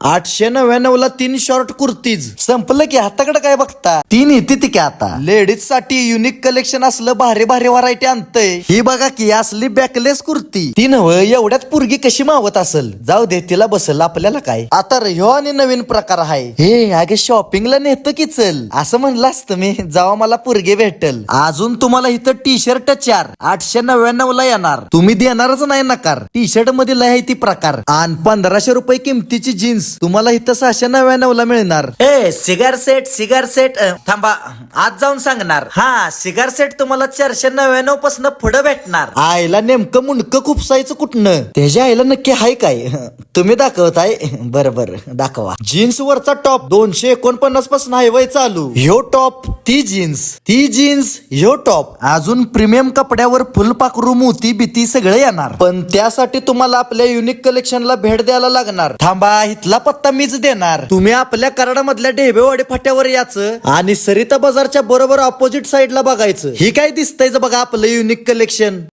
899 ला 3 शॉर्ट कुर्तीज. संपलं की हाताकडे काय बघता, 3 येते ती की आता. लेडीज साठी युनिक कलेक्शन असलं भारी भारी व्हरायटी आणतंय. ही बघा की असली बॅकलेस कुर्ती. ती नव एवढ्यात पुरगी कशी मावत असल. जाऊ दे तिला बसल, आपल्याला काय. आता ह्यो आणि नवीन प्रकार आहे. हे अगे शॉपिंगला नेतो की चल असं म्हणलं असतं मी, जेव्हा मला पुरगे भेटल. अजून तुम्हाला इथं टी शर्ट 4 899 ला येणार. तुम्ही देणारच नाही नकार. टी शर्ट मध्ये लय ती प्रकार. आणि 1500 रुपये किमतीची जीन्स तुम्हाला इथं 699 ला मिळणार. ए सिगार सेट थांबा, आज जाऊन सांगणार. हा सिगार सेट तुम्हाला 499 पासून पुढे भेटणार. आईला नेमकं मुंडकं खुपसायचं कुठनं, त्याच्या आईला नक्की हाय काय. तुम्ही दाखवताय, बरोबर दाखवा. जीन्स वरचा टॉप 249 पासून आहे वय चालू. ह्यो टॉप ती जीन्स ह्यो टॉप. अजून प्रीमियम कपड्यावर फुलपाखरू मोती भीती सगळं येणार. पण त्यासाठी तुम्हाला आपल्या युनिक कलेक्शनला भेट द्यायला लागणार. थांबा, इथला पत्ता मीच देणार. तुम्ही आपल्या कराडामधल्या ढेबेवाडी फाट्यावर याचं आणि सरिता बाजारच्या बरोबर ऑपोजिट साइडला बघायचं. ही काय दिसतंय बघा आपलं युनिक कलेक्शन.